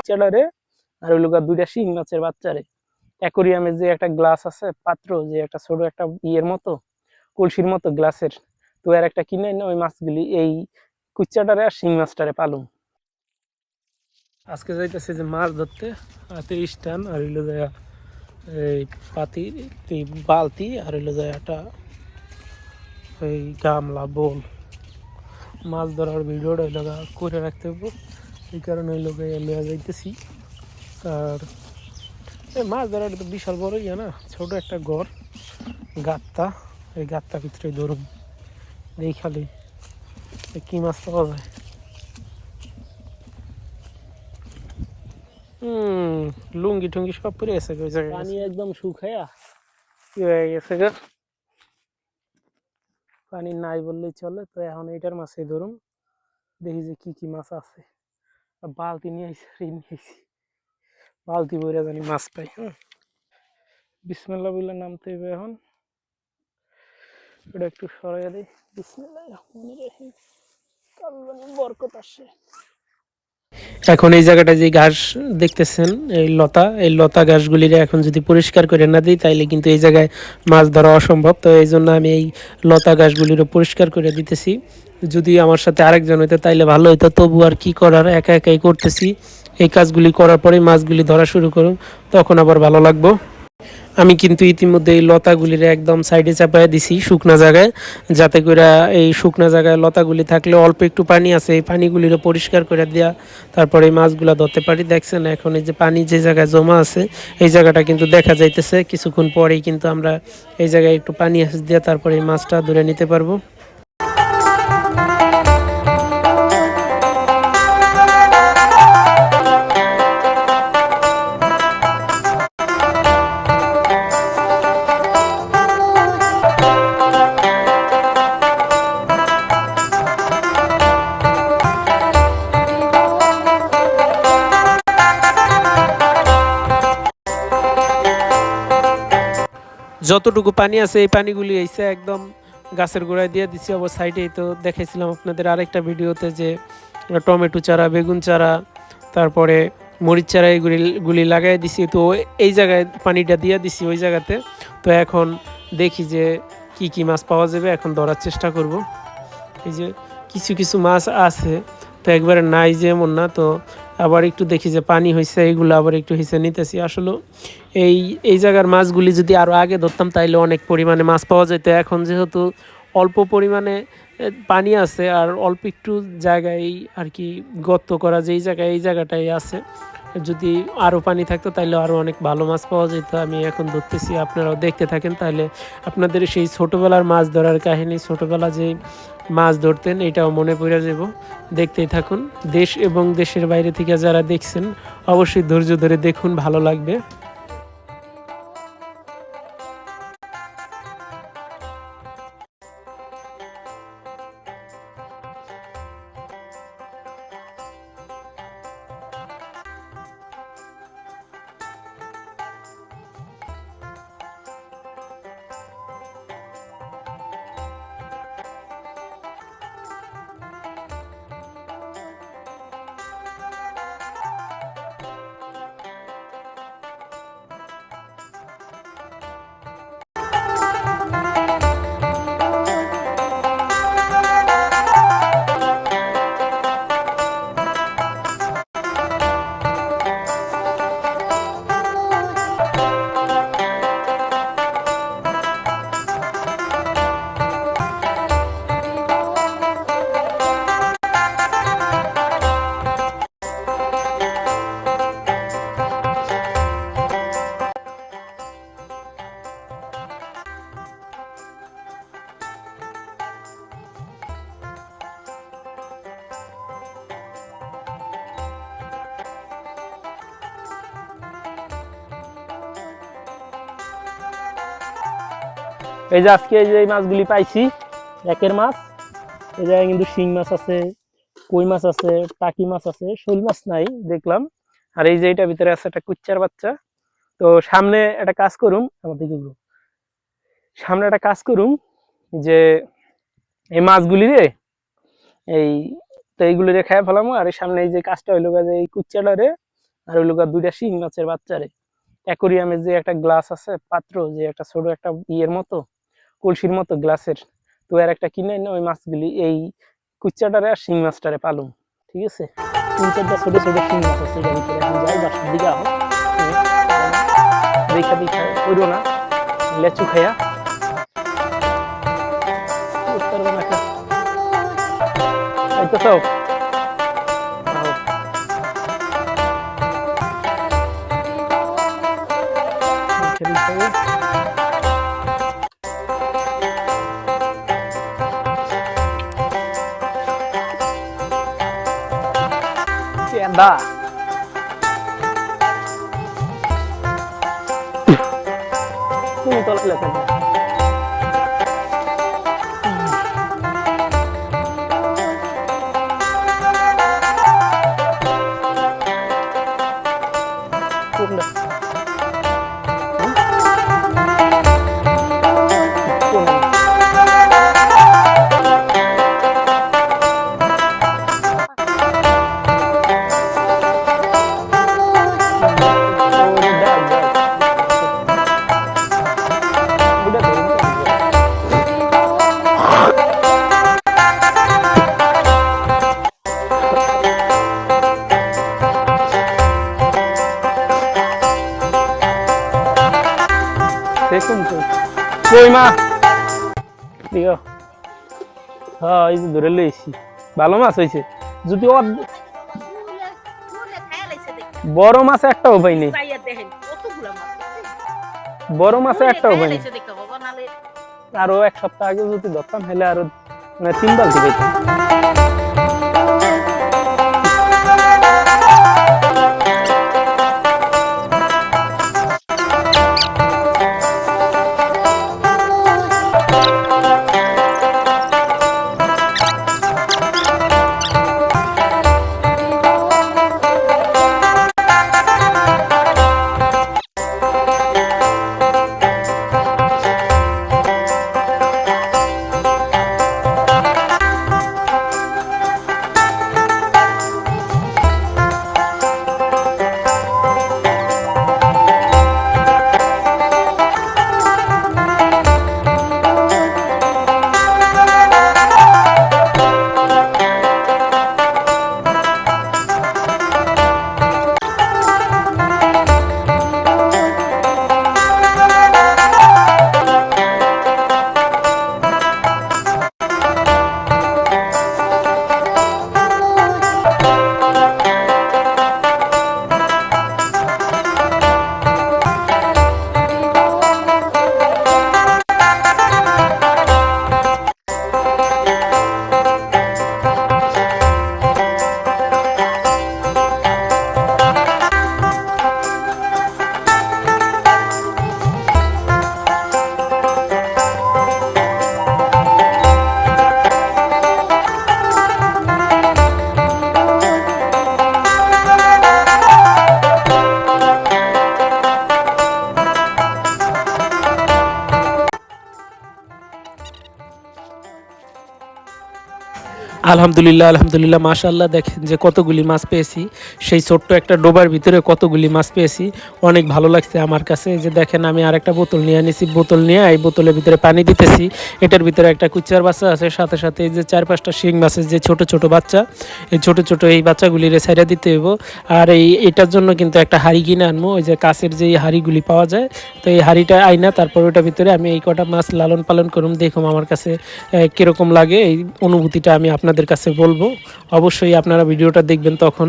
কুচ্চাটারে আর হইলো দুইটা শিং মাছের বাচ্চারে। অ্যাকোরিয়ামে যে একটা গ্লাস আছে পাত্র, যে একটা ছোট একটা ইয়ের মতো কলসির মতো গ্লাসের, তো এর একটা কিনে এনে ওই মাছগুলি এই কুচ্চাটারে আর শিং মাছটারে পালুম। আজকে যাইতেছে যে মাছ ধরতে, হাতে স্ট্যান্ড আর হইলো যায় এই পাতি বালতি আর হইলো যায় একটা এই গামলা বোল। মাছ ধরার ভিডিওটা ওই লগা করে রাখতে হবে, এই কারণে ওই লোকে লইয়া যাইতেছি। আর মাছ ধরাটা তো বিশাল বড় ইয়া না, ছোট একটা ঘর গাত্তা, এই গাত্তা ভিতরে ধরুন এই খালি কি মাছ পাওয়া যায়। লুঙ্গি টুঙ্গি সব পরে গেছে ওই জায়গায়, পানি একদম শুকায়া কি হয়ে গেছে গা, পানি নাই বললেই চলে। তো এখন এইটার মাছে ধরুন, দেখি যে কি কি মাছ আছে। বালতি নিয়ে আইছি, বালতি বইরা জানি মাছ পাই। বিসমিল্লাহ বললে নামতে হবে এখন, এটা একটু সরাইয়া দিই। বিসমিল্লাহির রহমানির রহিম, আল্লাহর বরকত আসে। এখন এই জায়গাটা যে ঘাস দেখতেছেন, এই লতা ঘাসগুলিরে এখন যদি পরিষ্কার করে না দিই তাইলে কিন্তু এই জায়গায় মাছ ধরা অসম্ভব। তো এই জন্য আমি এই লতা ঘাসগুলিরও পরিষ্কার করে দিতেছি। যদি আমার সাথে আরেকজন হইতো তাইলে ভালো হইতো, তবু আর কি করার, একা একাই করতেছি। এই কাজগুলি করার পরে মাছগুলি ধরা শুরু করুন, তখন আবার ভালো লাগবো। আমি কিন্তু ইতিমধ্যে এই লতাগুলির একদম সাইডে চাপায় দিছি শুকনা জায়গায়, যাতে করে এই শুকনা জায়গায় লতাগুলি থাকলে অল্প একটু পানি আছে, এই পানিগুলিরও পরিষ্কার করে দেওয়া, তারপরে এই মাছগুলো ধরতে পারি। দেখছেন এখন এই যে পানি যে জায়গায় জমা আছে এই জায়গাটা কিন্তু দেখা যাইতেছে, কিছুক্ষণ পরেই কিন্তু আমরা এই জায়গায় একটু পানি আসে দিয়ে তারপরে এই মাছটা ধরে নিতে পারবো। যতটুকু পানি আছে এই পানিগুলি এসে একদম গাছের গোড়ায় দিয়ে দিচ্ছি। অবশ্য সাইডেই তো দেখাইছিলাম আপনাদের আরেকটা ভিডিওতে যে টমেটো চারা, বেগুন চারা, তারপরে মরিচ চারা এইগুলি লাগাই দিছি। তো এই জায়গায় পানিটা দিয়ে দিছি ওই জায়গাতে। তো এখন দেখি যে কি কি মাছ পাওয়া যাবে, এখন ধরার চেষ্টা করব। এই যে কিছু কিছু মাছ আছে, তো একবারে নাই যে এমন না। তো আবার একটু দেখি যে পানি হয়েছে, এইগুলো আবার একটু হিসে নিতেছি। আসলে এই এই জায়গার মাছগুলি যদি আরও আগে ধরতাম তাইলে অনেক পরিমাণে মাছ পাওয়া যেত। এখন যেহেতু অল্প পরিমাণে পানি আছে আর অল্প একটু জায়গায় আর কি গর্ত করা, যেই জায়গায় এই জায়গাটাই আছে, যদি আরও পানি থাকতো তাহলে আরও অনেক ভালো মাছ পাওয়া যেত। আমি এখন ধরতেছি, আপনারাও দেখতে থাকেন, তাহলে আপনাদের সেই ছোটোবেলার মাছ ধরার কাহিনী, ছোটোবেলা যে মাছ ধরতেন এটাও মনে পড়ে যাব। দেখতেই থাকুন। দেশ এবং দেশের বাইরে থেকে যারা দেখছেন অবশ্যই ধৈর্য ধরে দেখুন, ভালো লাগবে। এই যে আজকে এই যে মাছগুলি পাইছি, একের মাছ। এই জায়গায় কিন্তু শিং মাছ আছে, কই মাছ আছে, টাকি মাছ আছে, শোল মাছ নাই দেখলাম। আর এই যে এটার ভিতরে আছে একটা কুচ্চার বাচ্চা। তো সামনে একটা কাজ করুম, আমাদের সামনে একটা কাজ করুম যে এই মাছগুলি রে এই তো এইগুলি রে খাই ফেলামো। আর এই সামনে এই যে কাজটা হইলো যে এই কুচ্চাটা রে আর ওই লোক দুইটা শিং মাছের বাচ্চারে অ্যাকোরিয়ামে যে একটা গ্লাস আছে পাত্র, যে একটা ছোট একটা ইয়ের মতো কলসির মতো গ্লাসের, তো আর একটা কিনে এনে ওই মাছগুলি এই কুচ্চাটারে আর শিং মাছটারে পালুম। ঠিক আছে, 3-4টা ছোট ছোট শিং মাছ আছে এটার ভিতরে। এখন যাই বাসার দিকে আহ দেখা দেখা কইরো না, লেচু খাইয়া উঠতে পারবো না। এই তো সব দা তুমি তো লাগলে কোনটা দেখুন তো কই মা দিও। হ্যাঁ এই যে ধরে লইছি, ভালো মাছ হয়েছে। যদি বড় মাছ একটাও পাইনি, বড় মাছ একটাও পাইনি। আরো এক সপ্তাহ আগে যদি ধরতাম হলে আরো 3 বালতি পাইতাম। আলহামদুলিল্লাহ আলহামদুলিল্লাহ মাশাআল্লাহ, দেখেন যে কতগুলি মাছ পেয়েছি সেই ছোট্ট একটা ডোবার ভিতরে, কতগুলি মাছ পেয়েছি, অনেক ভালো লাগছে আমার কাছে। এই যে দেখেন আমি আরেকটা বোতল নিয়ে নিয়েছি, বোতল নিয়ে এই বোতলের ভিতরে পানি দিতেছি। এটার ভিতরে একটা কুচ্চার বাচ্চা আছে, সাথে সাথে এই যে 4-5টা শিং মাছের যে ছোট ছোট বাচ্চা, এই ছোট ছোট এই বাচ্চাগুলির ছাইড়া দিতে হইব। আর এটার জন্য কিন্তু একটা হাঁড়ি কিনে আনবো, ওই যে কাছের যে হাঁড়িগুলি পাওয়া যায়, তো এই হাঁড়িটা আইনা তারপর ওটার ভিতরে আমি এই কটা মাছ লালন পালন করুম। দেখুন আমার কাছে কীরকম লাগে, এই অনুভূতিটা আমি আপনাদের কাছে বলবো। অবশ্যই আপনারা ভিডিওটা দেখবেন তখন।